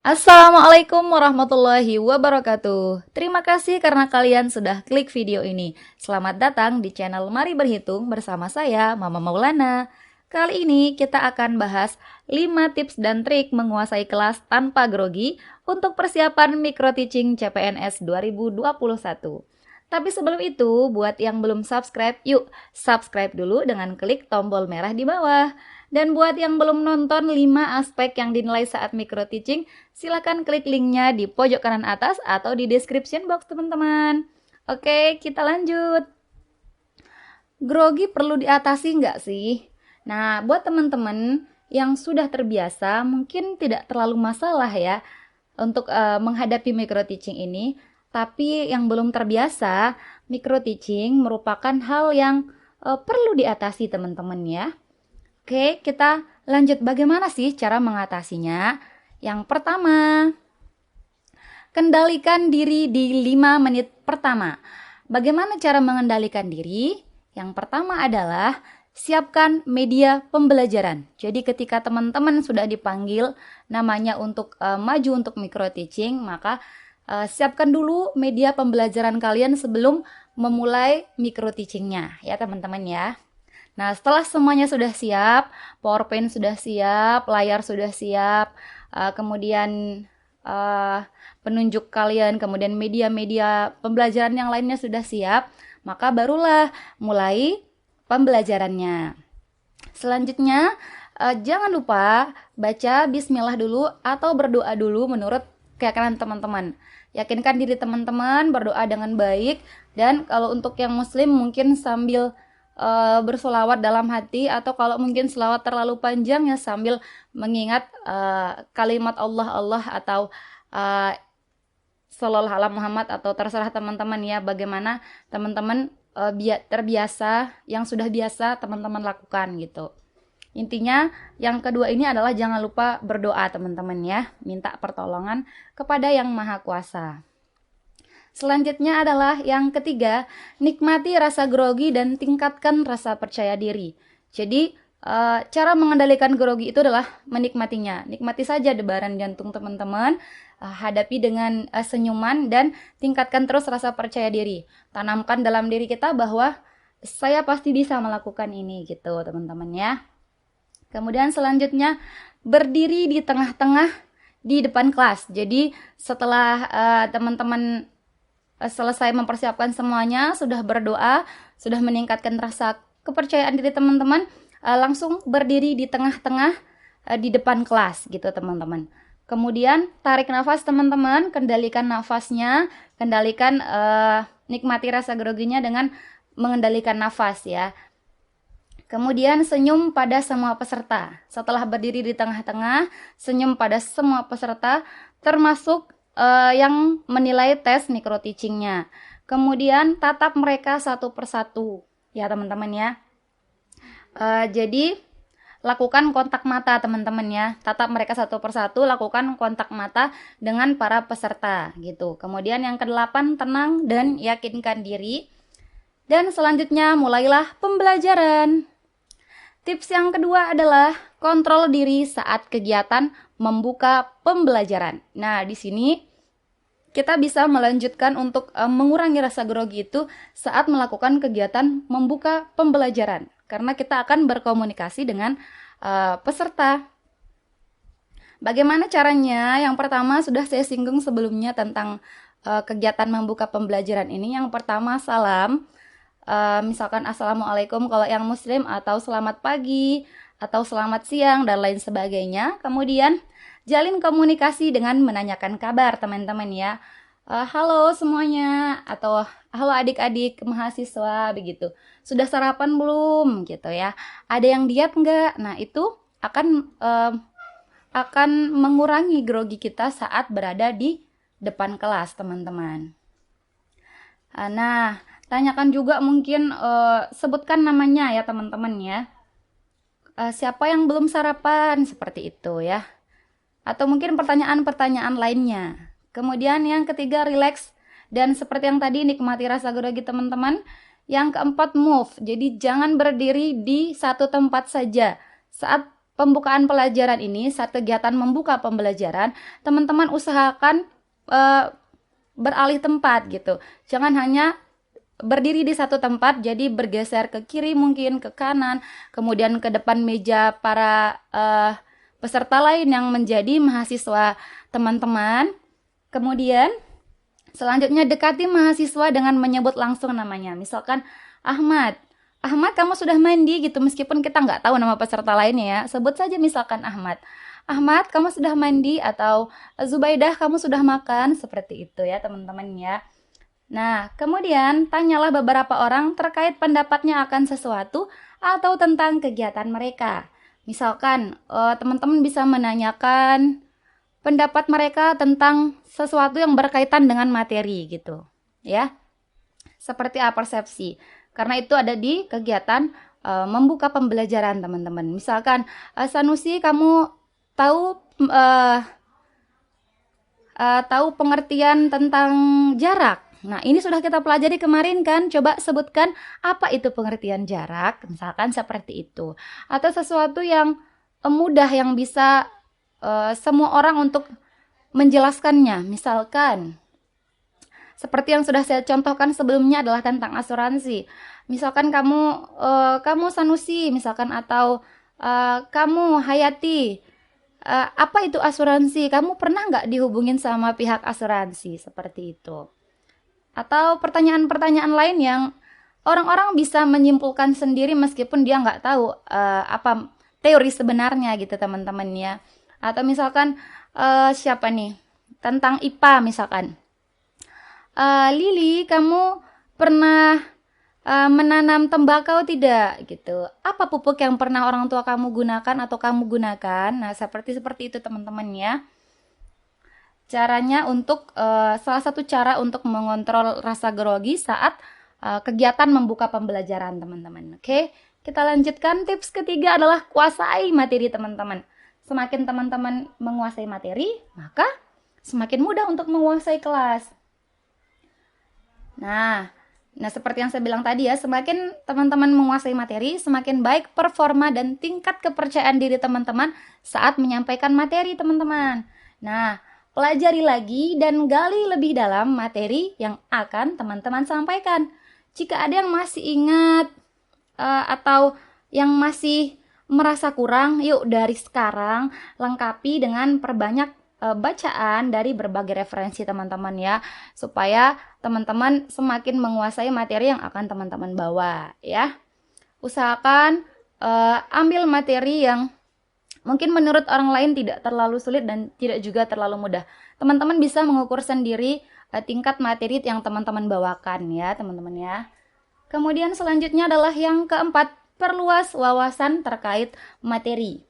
Assalamualaikum warahmatullahi wabarakatuh. Terima kasih karena kalian sudah klik video ini. Selamat datang di channel Mari Berhitung bersama saya, Mama Maulana. Kali ini kita akan bahas 5 tips dan trik menguasai kelas tanpa grogi untuk persiapan micro teaching CPNS 2021. Tapi sebelum itu, buat yang belum subscribe, yuk subscribe dulu dengan klik tombol merah di bawah. Dan buat yang belum nonton 5 aspek yang dinilai saat micro teaching, silakan klik linknya di pojok kanan atas atau di description box teman-teman. Oke, kita lanjut. Grogi perlu diatasi nggak sih? Nah, buat teman-teman yang sudah terbiasa, mungkin tidak terlalu masalah ya untuk menghadapi micro teaching ini. Tapi yang belum terbiasa, micro teaching merupakan hal yang perlu diatasi teman-teman ya. Oke, kita lanjut bagaimana sih cara mengatasinya. Yang pertama, kendalikan diri di 5 menit pertama. Bagaimana cara mengendalikan diri? Yang pertama adalah siapkan media pembelajaran. Jadi ketika teman-teman sudah dipanggil namanya untuk maju untuk micro teaching, maka siapkan dulu media pembelajaran kalian sebelum memulai micro teachingnya ya teman-teman ya. Nah, setelah semuanya sudah siap, PowerPoint sudah siap, layar sudah siap, kemudian penunjuk kalian, kemudian media-media pembelajaran yang lainnya sudah siap, maka barulah mulai pembelajarannya. Selanjutnya, jangan lupa baca bismillah dulu atau berdoa dulu menurut keyakinan teman-teman. Yakinkan diri teman-teman, berdoa dengan baik, dan kalau untuk yang muslim mungkin sambil bersolawat dalam hati, atau kalau mungkin selawat terlalu panjang ya sambil mengingat kalimat Allah atau sallallahu ala Muhammad, atau terserah teman-teman ya bagaimana teman-teman terbiasa, yang sudah biasa teman-teman lakukan gitu. Intinya yang kedua ini adalah jangan lupa berdoa teman-teman ya, minta pertolongan kepada Yang Maha Kuasa. Selanjutnya adalah yang ketiga, nikmati rasa grogi dan tingkatkan rasa percaya diri. Jadi cara mengendalikan grogi itu adalah menikmatinya. Nikmati saja debaran jantung teman-teman, hadapi dengan senyuman dan tingkatkan terus rasa percaya diri. Tanamkan dalam diri kita bahwa saya pasti bisa melakukan ini gitu teman-teman ya. Kemudian selanjutnya berdiri di tengah-tengah di depan kelas. Jadi setelah teman-teman selesai mempersiapkan semuanya, sudah berdoa, sudah meningkatkan rasa kepercayaan diri teman-teman, langsung berdiri di tengah-tengah di depan kelas gitu teman-teman. Kemudian tarik nafas teman-teman, kendalikan nafasnya, kendalikan nikmati rasa groginya dengan mengendalikan nafas ya. Kemudian senyum pada semua peserta. Setelah berdiri di tengah-tengah, senyum pada semua peserta, termasuk yang menilai tes micro teachingnya. Kemudian tatap mereka satu persatu, ya teman-teman ya. Jadi lakukan kontak mata teman-teman ya. Tatap mereka satu persatu, lakukan kontak mata dengan para peserta gitu. Kemudian yang kedelapan, tenang dan yakinkan diri. Dan selanjutnya mulailah pembelajaran. Tips yang kedua adalah kontrol diri saat kegiatan membuka pembelajaran. Nah, di sini kita bisa melanjutkan untuk mengurangi rasa grogi itu saat melakukan kegiatan membuka pembelajaran. Karena kita akan berkomunikasi dengan peserta. Bagaimana caranya? Yang pertama sudah saya singgung sebelumnya tentang kegiatan membuka pembelajaran ini. Yang pertama salam. Misalkan assalamualaikum kalau yang muslim, atau selamat pagi, atau selamat siang, dan lain sebagainya. Kemudian jalin komunikasi dengan menanyakan kabar teman-teman ya. Halo semuanya, atau halo adik-adik mahasiswa begitu. Sudah sarapan belum gitu ya. Ada yang diet enggak? Nah itu akan mengurangi grogi kita saat berada di depan kelas teman-teman. Nah, tanyakan juga mungkin sebutkan namanya ya teman-teman ya. Siapa yang belum sarapan seperti itu ya. Atau mungkin pertanyaan-pertanyaan lainnya. Kemudian yang ketiga relax, dan seperti yang tadi nikmati rasa grogi teman-teman. Yang keempat move. Jadi jangan berdiri di satu tempat saja. Saat pembukaan pelajaran ini, saat kegiatan membuka pembelajaran, teman-teman usahakan beralih tempat gitu. Jangan hanya berdiri di satu tempat, jadi bergeser ke kiri mungkin, ke kanan, kemudian ke depan meja para peserta lain yang menjadi mahasiswa teman-teman. Kemudian selanjutnya dekati mahasiswa dengan menyebut langsung namanya. Misalkan Ahmad, Ahmad kamu sudah mandi gitu, meskipun kita nggak tahu nama peserta lainnya ya. Sebut saja misalkan Ahmad. Ahmad kamu sudah mandi, atau Zubaidah kamu sudah makan, seperti itu ya teman-teman ya. Nah, kemudian tanyalah beberapa orang terkait pendapatnya akan sesuatu atau tentang kegiatan mereka. Misalkan, teman-teman bisa menanyakan pendapat mereka tentang sesuatu yang berkaitan dengan materi gitu, ya. Seperti apa persepsi? Karena itu ada di kegiatan membuka pembelajaran, teman-teman. Misalkan, Sanusi kamu tahu pengertian tentang jarak. Nah, ini sudah kita pelajari kemarin kan? Coba sebutkan apa itu pengertian jarak, misalkan seperti itu. Atau sesuatu yang mudah yang bisa semua orang untuk menjelaskannya. Misalkan, seperti yang sudah saya contohkan sebelumnya adalah tentang asuransi. Misalkan kamu Sanusi, misalkan, atau kamu Hayati, apa itu asuransi? Kamu pernah nggak dihubungin sama pihak asuransi? Seperti itu. Atau pertanyaan-pertanyaan lain yang orang-orang bisa menyimpulkan sendiri meskipun dia nggak tahu apa teori sebenarnya gitu teman-teman ya. Atau misalkan siapa nih, tentang IPA misalkan, Lili kamu pernah menanam tembakau tidak gitu, apa pupuk yang pernah orang tua kamu gunakan atau kamu gunakan. Nah, seperti itu teman-teman ya. Caranya untuk salah satu cara untuk mengontrol rasa grogi saat kegiatan membuka pembelajaran, teman-teman. Oke, kita lanjutkan. Tips ketiga adalah kuasai materi, teman-teman. Semakin teman-teman menguasai materi, maka semakin mudah untuk menguasai kelas. Nah, seperti yang saya bilang tadi ya, semakin teman-teman menguasai materi, semakin baik performa dan tingkat kepercayaan diri teman-teman saat menyampaikan materi, teman-teman. Nah, pelajari lagi dan gali lebih dalam materi yang akan teman-teman sampaikan. Jika ada yang masih ingat atau yang masih merasa kurang, yuk dari sekarang lengkapi dengan perbanyak bacaan dari berbagai referensi teman-teman ya, supaya teman-teman semakin menguasai materi yang akan teman-teman bawa ya. Usahakan ambil materi yang mungkin menurut orang lain tidak terlalu sulit dan tidak juga terlalu mudah. Teman-teman bisa mengukur sendiri tingkat materi yang teman-teman bawakan ya, teman-teman ya. Kemudian selanjutnya adalah yang keempat, perluas wawasan terkait materi.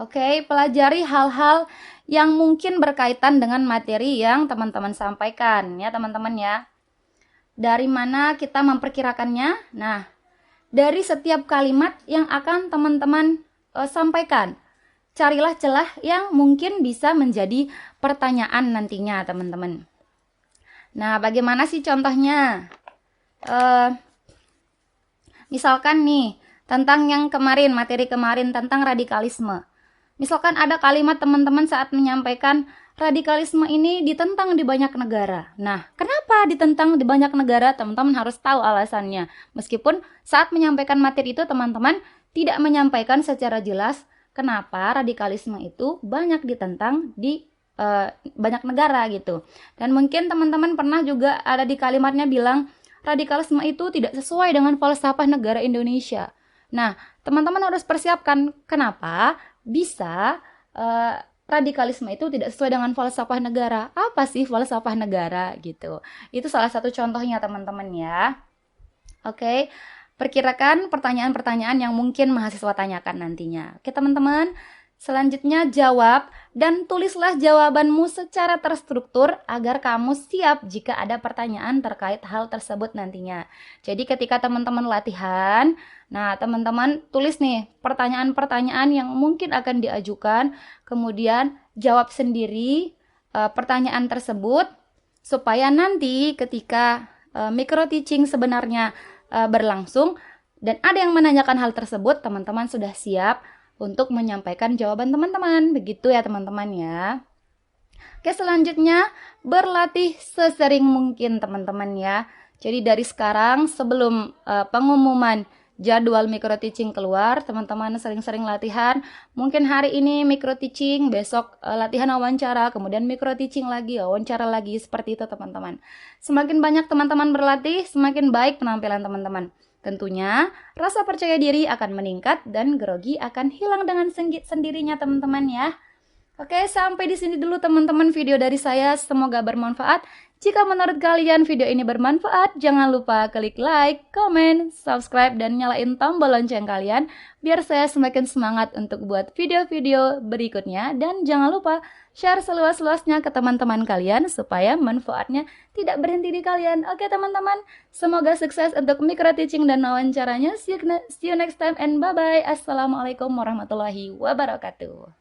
Oke, pelajari hal-hal yang mungkin berkaitan dengan materi yang teman-teman sampaikan ya, teman-teman ya. Dari mana kita memperkirakannya? Nah, dari setiap kalimat yang akan teman-teman sampaikan. Carilah celah yang mungkin bisa menjadi pertanyaan nantinya, teman-teman. Nah, bagaimana sih contohnya? Misalkan nih, tentang yang kemarin, materi kemarin tentang radikalisme. Misalkan ada kalimat teman-teman saat menyampaikan radikalisme ini ditentang di banyak negara. Nah, kenapa ditentang di banyak negara? Teman-teman harus tahu alasannya. Meskipun saat menyampaikan materi itu teman-teman tidak menyampaikan secara jelas kenapa radikalisme itu banyak ditentang di banyak negara gitu. Dan mungkin teman-teman pernah juga ada di kalimatnya bilang radikalisme itu tidak sesuai dengan falsafah negara Indonesia. Nah, teman-teman harus persiapkan kenapa bisa radikalisme itu tidak sesuai dengan falsafah negara. Apa sih falsafah negara gitu? Itu salah satu contohnya teman-teman ya. Oke, perkirakan pertanyaan-pertanyaan yang mungkin mahasiswa tanyakan nantinya. Oke teman-teman, selanjutnya jawab dan tulislah jawabanmu secara terstruktur agar kamu siap jika ada pertanyaan terkait hal tersebut nantinya. Jadi ketika teman-teman latihan, nah teman-teman tulis nih pertanyaan-pertanyaan yang mungkin akan diajukan, kemudian jawab sendiri pertanyaan tersebut, supaya nanti ketika micro teaching sebenarnya berlangsung, dan ada yang menanyakan hal tersebut, teman-teman sudah siap untuk menyampaikan jawaban teman-teman. Begitu ya teman-teman ya. Oke, selanjutnya berlatih sesering mungkin teman-teman ya. Jadi dari sekarang sebelum pengumuman jadwal micro teaching keluar, teman-teman sering-sering latihan. Mungkin hari ini micro teaching, besok latihan wawancara, kemudian micro teaching lagi, wawancara lagi, seperti itu teman-teman. Semakin banyak teman-teman berlatih, semakin baik penampilan teman-teman. Tentunya rasa percaya diri akan meningkat dan grogi akan hilang dengan sendirinya teman-teman ya. Oke, sampai di sini dulu teman-teman video dari saya. Semoga bermanfaat. Jika menurut kalian video ini bermanfaat, jangan lupa klik like, comment, subscribe, dan nyalain tombol lonceng kalian biar saya semakin semangat untuk buat video-video berikutnya. Dan jangan lupa share seluas-luasnya ke teman-teman kalian supaya manfaatnya tidak berhenti di kalian. Oke teman-teman, semoga sukses untuk micro teaching dan wawancaranya. See you next time and bye-bye. Assalamualaikum warahmatullahi wabarakatuh.